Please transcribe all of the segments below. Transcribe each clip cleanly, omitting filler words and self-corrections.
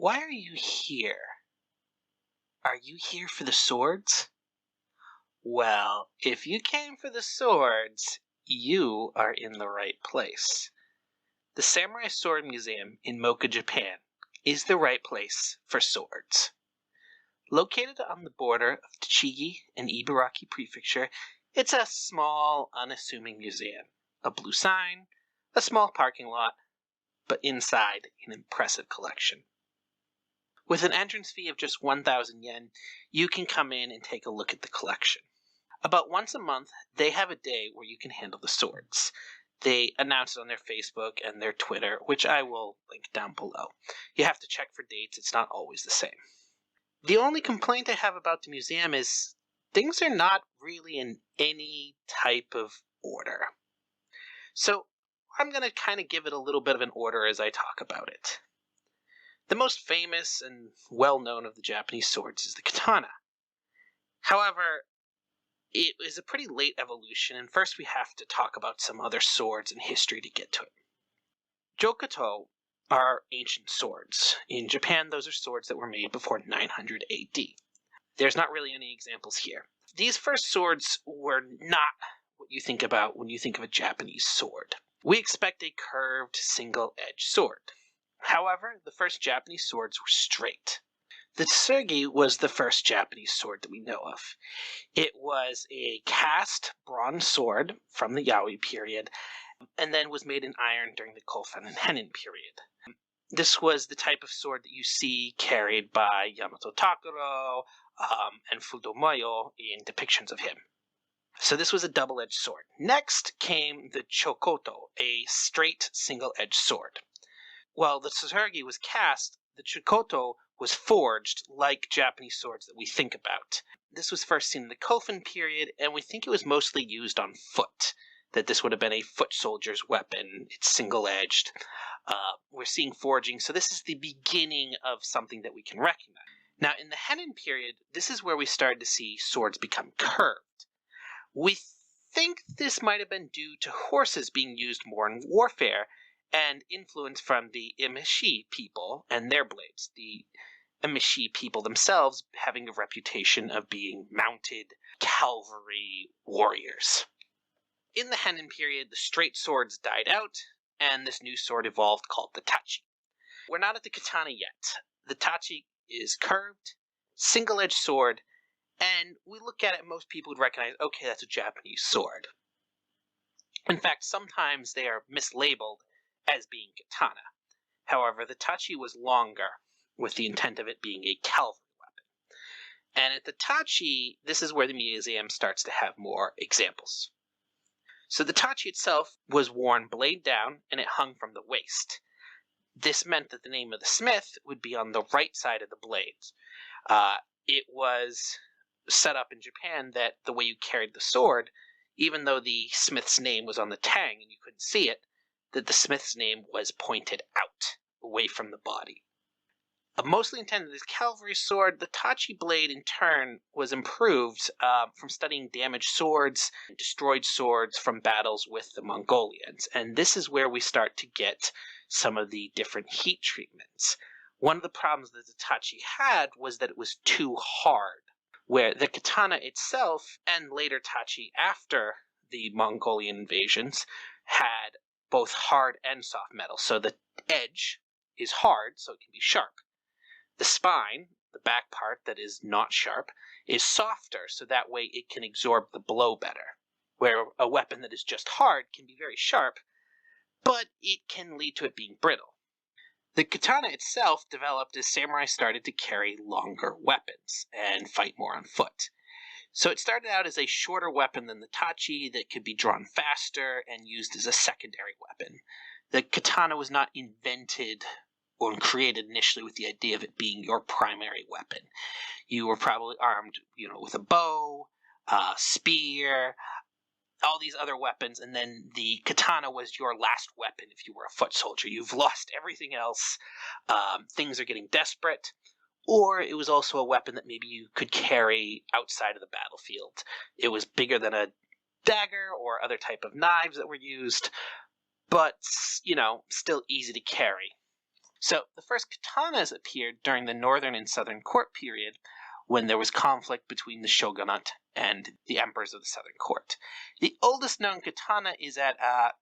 Why are you here? Are you here for the swords? Well, if you came for the swords, you are in the right place. The Samurai Sword Museum in Moka, Japan is the right place for swords. Located on the border of Tachi and Ibaraki Prefecture, it's a small, unassuming museum. A blue sign, a small parking lot, but inside an impressive collection. With an entrance fee of just 1,000 yen, you can come in and take a look at the collection. About once a month, they have a day where you can handle the swords. They announce it on their Facebook and their Twitter, which I will link down below. You have to check for dates, it's not always the same. The only complaint I have about the museum is things are not really in any type of order. So I'm going to kind of give it a little bit of an order as I talk about it. The most famous and well-known of the Japanese swords is the katana. However, it is a pretty late evolution, and first we have to talk about some other swords and history to get to it. Jokoto are ancient swords. In Japan, those are swords that were made before 900 AD. There's not really any examples here. These first swords were not what you think about when you think of a Japanese sword. We expect a curved, single-edged sword. However, the first Japanese swords were straight. The Tsurugi was the first Japanese sword that we know of. It was a cast bronze sword from the Yayoi period, and then was made in iron during the Kofun and Heian period. This was the type of sword that you see carried by Yamato Takeru and Fudo in depictions of him. So this was a double-edged sword. Next came the Jokoto, a straight single-edged sword. While the Tsurugi was cast, the Jokoto was forged like Japanese swords that we think about. This was first seen in the Kofun period, and we think it was mostly used on foot, that this would have been a foot soldier's weapon. It's single-edged. We're seeing forging, so this is the beginning of something that we can recognize. Now, in the Heian period, this is where we started to see swords become curved. We think this might have been due to horses being used more in warfare, and influence from the Emishi people and their blades. The Emishi people themselves having a reputation of being mounted cavalry warriors. In the Heian period, the straight swords died out, and this new sword evolved called the Tachi. We're not at the katana yet. The Tachi is curved, single-edged sword, and we look at it, most people would recognize, okay, that's a Japanese sword. In fact, sometimes they are mislabeled as being katana. However, the Tachi was longer, with the intent of it being a cavalry weapon. And at the Tachi, this is where the museum starts to have more examples. So the Tachi itself was worn blade down, and it hung from the waist. This meant that the name of the smith would be on the right side of the blades. It was set up in Japan that the way you carried the sword, even though the smith's name was on the tang and you couldn't see it, that the smith's name was pointed out, away from the body. Mostly intended as cavalry sword, the Tachi blade in turn was improved from studying damaged swords, destroyed swords from battles with the Mongolians. And this is where we start to get some of the different heat treatments. One of the problems that the Tachi had was that it was too hard, where the katana itself, and later Tachi after the Mongolian invasions, had both hard and soft metal. So the edge is hard, so it can be sharp. The spine, the back part that is not sharp, is softer, so that way it can absorb the blow better. Where a weapon that is just hard can be very sharp, but it can lead to it being brittle. The katana itself developed as samurai started to carry longer weapons and fight more on foot. So it started out as a shorter weapon than the Tachi that could be drawn faster and used as a secondary weapon. The katana was not invented or created initially with the idea of it being your primary weapon. You were probably armed, with a bow, spear, all these other weapons, and then the katana was your last weapon if you were a foot soldier. You've lost everything else. Things are getting desperate. Or it was also a weapon that maybe you could carry outside of the battlefield. It was bigger than a dagger or other type of knives that were used, but, still easy to carry. So the first katanas appeared during the Northern and Southern Court period, when there was conflict between the shogunate and the emperors of the Southern Court. The oldest known katana is at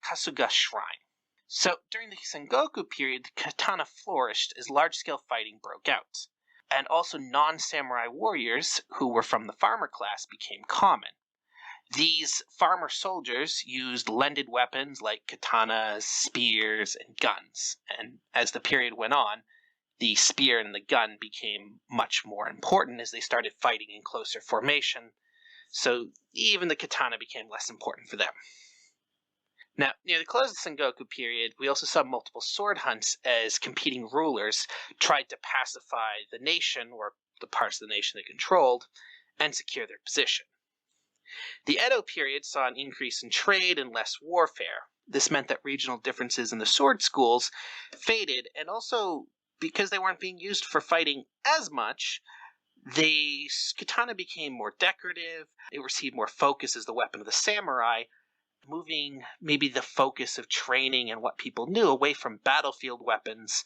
Kasuga Shrine. So during the Sengoku period, the katana flourished as large-scale fighting broke out. And also non-samurai warriors, who were from the farmer class, became common. These farmer soldiers used lended weapons like katanas, spears, and guns. And as the period went on, the spear and the gun became much more important as they started fighting in closer formation. So even the katana became less important for them. Now, near the close of the Sengoku period, we also saw multiple sword hunts as competing rulers tried to pacify the nation, or the parts of the nation they controlled, and secure their position. The Edo period saw an increase in trade and less warfare. This meant that regional differences in the sword schools faded, and also because they weren't being used for fighting as much, the katana became more decorative. It received more focus as the weapon of the samurai, moving maybe the focus of training and what people knew away from battlefield weapons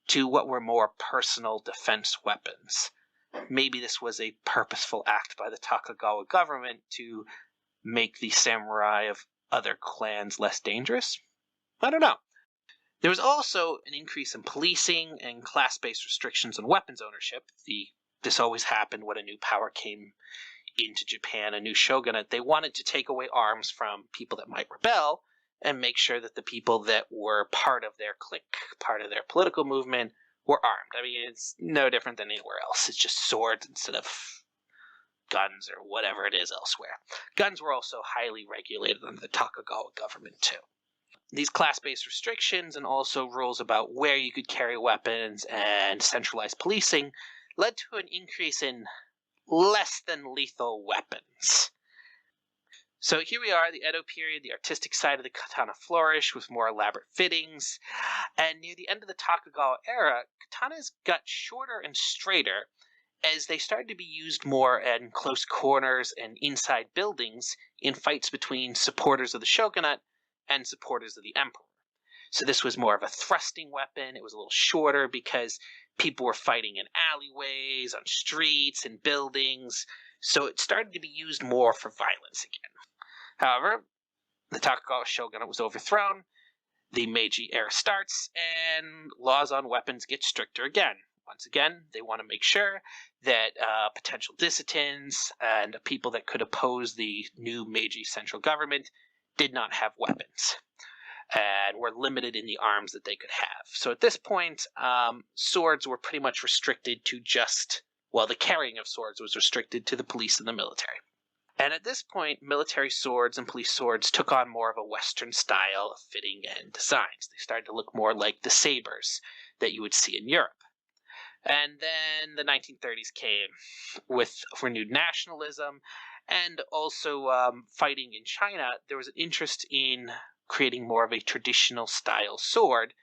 to what were more personal defense weapons. Maybe this was a purposeful act by the Tokugawa government to make the samurai of other clans less dangerous? I don't know. There was also an increase in policing and class-based restrictions on weapons ownership. This always happened when a new power came into Japan, a new shogunate. They wanted to take away arms from people that might rebel and make sure that the people that were part of their clique, part of their political movement, were armed. I mean, it's no different than anywhere else. It's just swords instead of guns or whatever it is elsewhere. Guns were also highly regulated under the Tokugawa government, too. These class-based restrictions and also rules about where you could carry weapons and centralized policing led to an increase in less than lethal weapons. So here we are, the Edo period, the artistic side of the katana flourished with more elaborate fittings, and near the end of the Tokugawa era, katanas got shorter and straighter as they started to be used more in close corners and inside buildings in fights between supporters of the shogunate and supporters of the emperor. So this was more of a thrusting weapon. It was a little shorter because people were fighting in alleyways, on streets, and buildings, so it started to be used more for violence again. However, the Tokugawa shogunate was overthrown, the Meiji era starts, and laws on weapons get stricter again. Once again, they want to make sure that potential dissidents and people that could oppose the new Meiji central government did not have weapons and were limited in the arms that they could have. So at this point, swords were pretty much restricted to the carrying of swords was restricted to the police and the military. And at this point, military swords and police swords took on more of a Western style of fitting and designs. They started to look more like the sabers that you would see in Europe. And then the 1930s came with renewed nationalism and also fighting in China. There was an interest in creating more of a traditional style sword,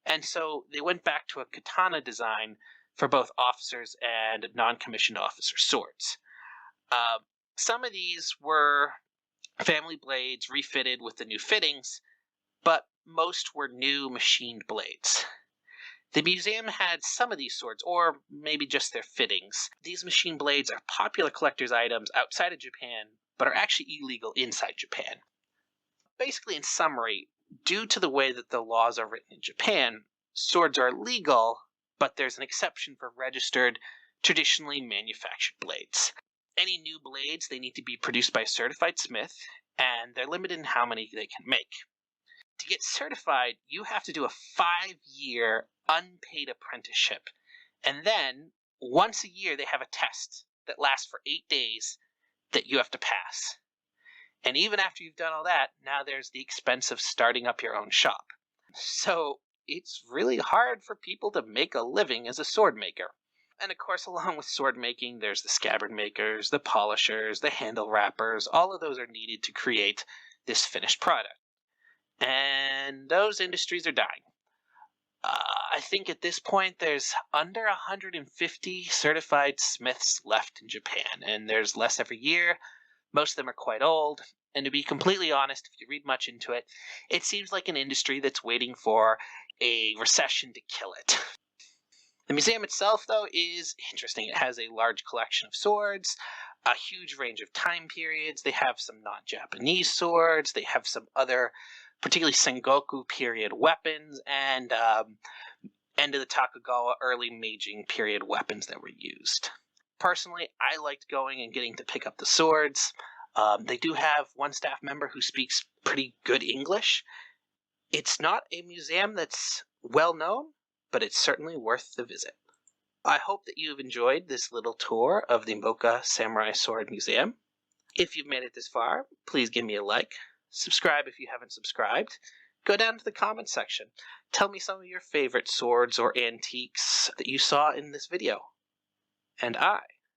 and so they went back to a katana design for both officers and non-commissioned officer swords. Some of these were family blades refitted with the new fittings, but most were new machined blades. The museum had some of these swords, or maybe just their fittings. These machine blades are popular collector's items outside of Japan, but are actually illegal inside Japan. Basically, in summary, due to the way that the laws are written in Japan, swords are legal, but there's an exception for registered, traditionally manufactured blades. Any new blades, they need to be produced by a certified smith, and they're limited in how many they can make. To get certified, you have to do a 5-year unpaid apprenticeship, and then once a year they have a test that lasts for 8 days that you have to pass. And even after you've done all that, now there's the expense of starting up your own shop. So it's really hard for people to make a living as a sword maker. And of course, along with sword making, there's the scabbard makers, the polishers, the handle wrappers. All of those are needed to create this finished product. And those industries are dying. I think at this point there's under 150 certified smiths left in Japan, and there's less every year. Most of them are quite old, And to be completely honest, if you read much into it, it seems like an industry that's waiting for a recession to kill it. The museum itself, though, is interesting. It has a large collection of swords, a huge range of time periods. They have some non-Japanese swords. They have some other, particularly Sengoku period weapons, and end of the Tokugawa early Meiji period weapons that were used. Personally, I liked going and getting to pick up the swords. They do have one staff member who speaks pretty good English. It's not a museum that's well known, but it's certainly worth the visit. I hope that you've enjoyed this little tour of the Moka Samurai Sword Museum. If you've made it this far, please give me a like. Subscribe if you haven't subscribed. Go down to the comments section. Tell me some of your favorite swords or antiques that you saw in this video. And I